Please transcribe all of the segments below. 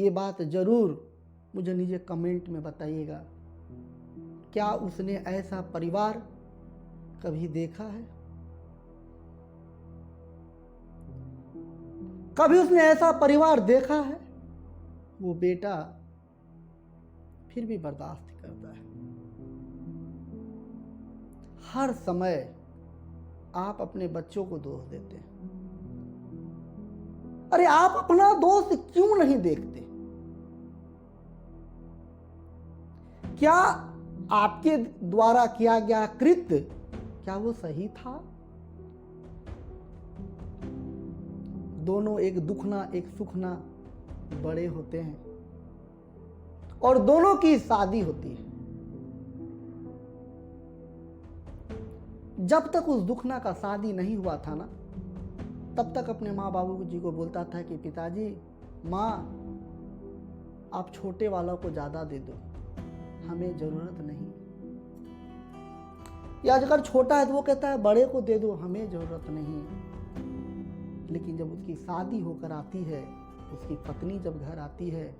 ये बात ज़रूर मुझे नीचे कमेंट में बताइएगा, क्या उसने ऐसा परिवार कभी देखा है? कभी उसने ऐसा परिवार देखा है? वो बेटा फिर भी बर्दाश्त करता है। हर समय आप अपने बच्चों को दोष देते हैं। अरे आप अपना दोस्त क्यों नहीं देखते? क्या आपके द्वारा किया गया कृत्य क्या वो सही था? दोनों एक दुखना एक सुखना बड़े होते हैं और दोनों की शादी होती है। जब तक उस दुखना का शादी नहीं हुआ था ना, तब तक अपने माँ बाबू जी को बोलता था कि पिताजी, माँ, आप छोटे वालों को ज़्यादा दे दो, हमें ज़रूरत नहीं। या अगर छोटा है तो वो कहता है बड़े को दे दो, हमें ज़रूरत नहीं। लेकिन जब उसकी शादी होकर आती है, उसकी पत्नी जब घर आती है,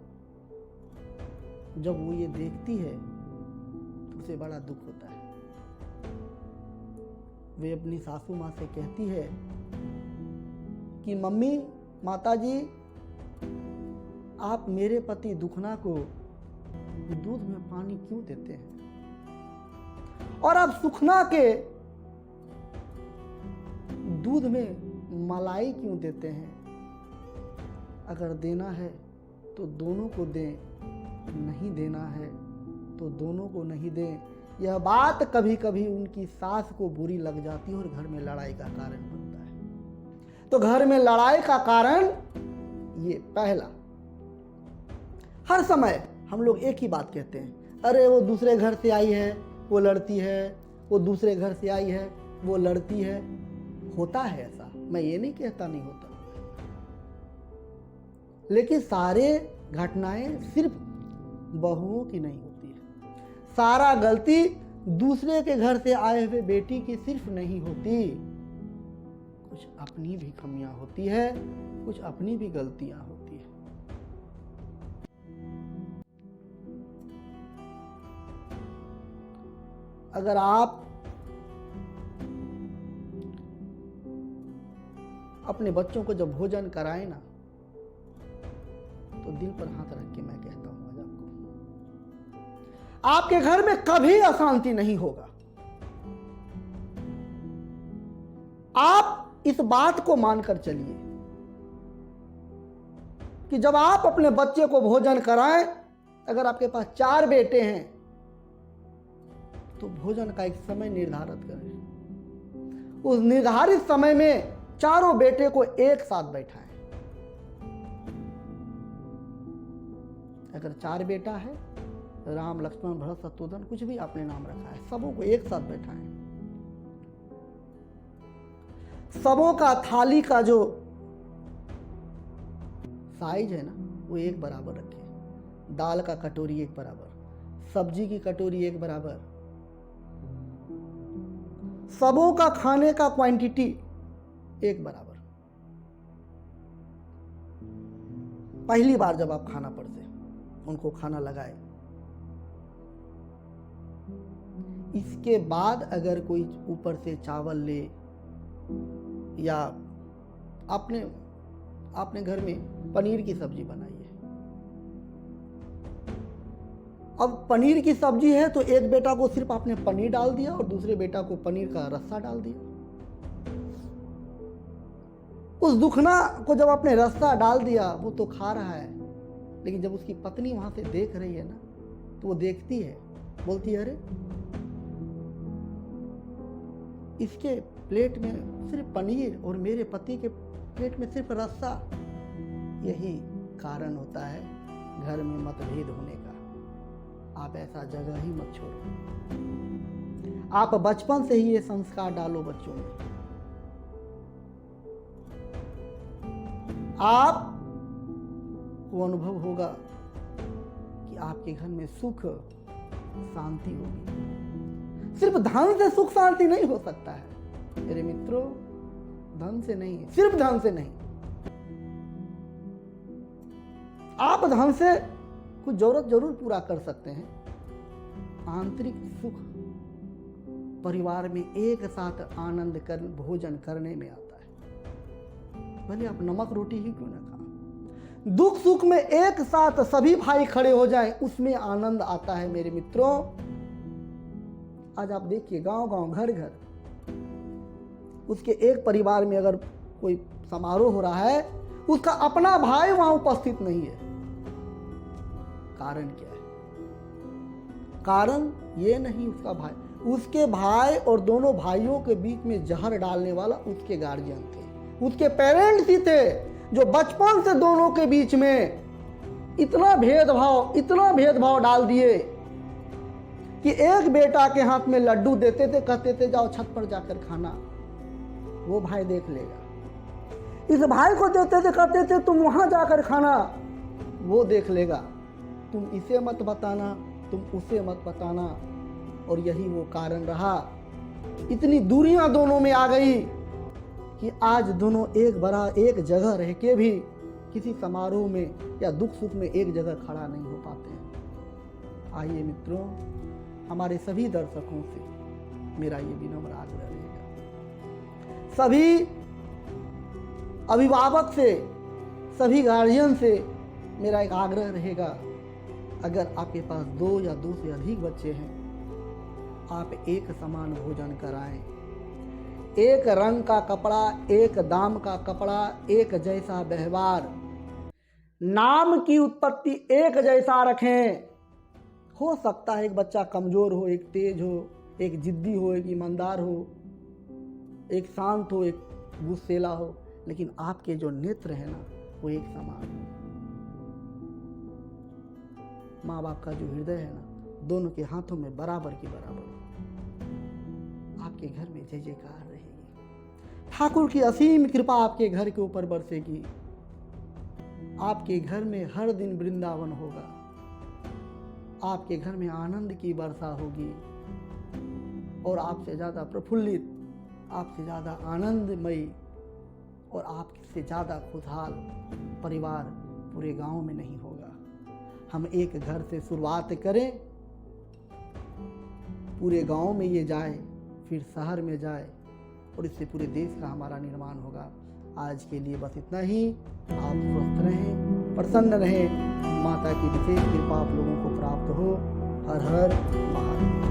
जब वो ये देखती है तो उसे बड़ा दुख होता है। वे अपनी सासू माँ से कहती है कि मम्मी, माताजी, आप मेरे पति दुखना को दूध में पानी क्यों देते हैं और आप सुखना के दूध में मलाई क्यों देते हैं? अगर देना है तो दोनों को दें, नहीं देना है तो दोनों को नहीं दें। यह बात कभी कभी उनकी सास को बुरी लग जाती है और घर में लड़ाई का कारण बनता है। तो घर में लड़ाई का कारण ये पहला। हर समय हम लोग एक ही बात कहते हैं, अरे वो दूसरे घर से आई है, वो लड़ती है, वो दूसरे घर से आई है, वो लड़ती है। होता है ऐसा, मैं ये नहीं कहता नहीं होता, लेकिन सारे घटनाएं सिर्फ बहुओं की नहीं होती है। सारा गलती दूसरे के घर से आए हुए बेटी की सिर्फ नहीं होती, कुछ अपनी भी कमियां होती है, कुछ अपनी भी गलतियां होती है। अगर आप अपने बच्चों को जब भोजन कराएं ना, तो दिल पर हाथ रख के मैं कहता हूं आज आपके घर में कभी अशांति नहीं होगा। आप इस बात को मानकर चलिए कि जब आप अपने बच्चे को भोजन कराएं, अगर आपके पास 4 बेटे हैं तो भोजन का एक समय निर्धारित करें। उस निर्धारित समय में चारों बेटे को एक साथ बैठाएं। अगर 4 बेटा है, राम, लक्ष्मण, भरत, शत्रुघ्न, कुछ भी आपने नाम रखा है, सबों को एक साथ बैठाएं। सबों का थाली का जो साइज है ना, वो एक बराबर रखें। दाल का कटोरी एक बराबर, सब्जी की कटोरी एक बराबर, सबों का खाने का क्वांटिटी एक बराबर। पहली बार जब आप खाना परसे, उनको खाना लगाए। इसके बाद अगर कोई ऊपर से चावल ले या आपने घर में पनीर की सब्जी बनाई है, अब पनीर की सब्जी है तो एक बेटा को सिर्फ आपने पनीर डाल दिया और दूसरे बेटा को पनीर का रस्सा डाल दिया। उस दुखना को जब आपने रस्सा डाल दिया, वो तो खा रहा है, लेकिन जब उसकी पत्नी वहां से देख रही है ना, तो वो देखती है, बोलती है, अरे इसके प्लेट में सिर्फ पनीर और मेरे पति के प्लेट में सिर्फ रस्सा। यही कारण होता है घर में मतभेद होने का। आप ऐसा जगह ही मत छोड़ो। आप बचपन से ही ये संस्कार डालो बच्चों में। आप को अनुभव होगा कि आपके घर में सुख शांति होगी। सिर्फ धन से सुख शांति नहीं हो सकता है मेरे मित्रों, धन से नहीं, सिर्फ धन से नहीं। आप धन से कुछ जरूरत जरूर पूरा कर सकते हैं। आंतरिक सुख परिवार में एक साथ आनंद कर भोजन करने में आता है। भले आप नमक रोटी ही क्यों ना खाएं, दुख सुख में एक साथ सभी भाई खड़े हो जाएं, उसमें आनंद आता है मेरे मित्रों। आज आप देखिए गांव गांव घर घर उसके एक परिवार में अगर कोई समारोह हो रहा है, उसका अपना भाई वहां उपस्थित नहीं है। कारण क्या है? कारण ये नहीं उसका भाई, उसके भाई और दोनों भाइयों के बीच में जहर डालने वाला उसके गार्जियन थे, उसके पेरेंट्स ही थे, जो बचपन से दोनों के बीच में इतना भेदभाव डाल दिए कि एक बेटा के हाथ में लड्डू देते थे, कहते थे जाओ छत पर जाकर खाना, वो भाई देख लेगा। इस भाई को देते थे, कहते थे तुम वहां जाकर खाना, वो देख लेगा। तुम इसे मत बताना, तुम उसे मत बताना। और यही वो कारण रहा, इतनी दूरियां दोनों में आ गई कि आज दोनों एक जगह रह के भी किसी समारोह में या दुख सुख में एक जगह खड़ा नहीं हो पाते हैं। आइए मित्रों, हमारे सभी दर्शकों से मेरा ये विनम्र आग्रह रहेगा, सभी अभिभावक से, सभी गार्जियन से मेरा एक आग्रह रहेगा, अगर आपके पास 2 या 2 से अधिक बच्चे हैं, आप एक समान भोजन कराएं। एक रंग का कपड़ा, एक दाम का कपड़ा, एक जैसा व्यवहार, नाम की उत्पत्ति एक जैसा रखें। हो सकता है एक बच्चा कमजोर हो, एक तेज हो, एक जिद्दी हो, एक ईमानदार हो, एक शांत हो, एक गुस्सेला हो, लेकिन आपके जो नेत्र है ना, वो एक समान हो। माँ बाप का जो हृदय है ना, दोनों के हाथों में बराबर की बराबर। आपके घर में जय जयकार रहेगी, ठाकुर की असीम कृपा आपके घर के ऊपर बरसेगी। आपके घर में हर दिन वृंदावन होगा, आपके घर में आनंद की वर्षा होगी, और आपसे ज़्यादा प्रफुल्लित, आपसे ज़्यादा आनंदमयी और आपसे ज़्यादा खुशहाल परिवार पूरे गांव में नहीं होगा। हम एक घर से शुरुआत करें, पूरे गांव में ये जाए, फिर शहर में जाए, और इससे पूरे देश का हमारा निर्माण होगा। आज के लिए बस इतना ही। आप स्वस्थ रहें, प्रसन्न रहें, माता की विशेष कृपा आप लोगों को प्राप्त हो। हर हर महादेव।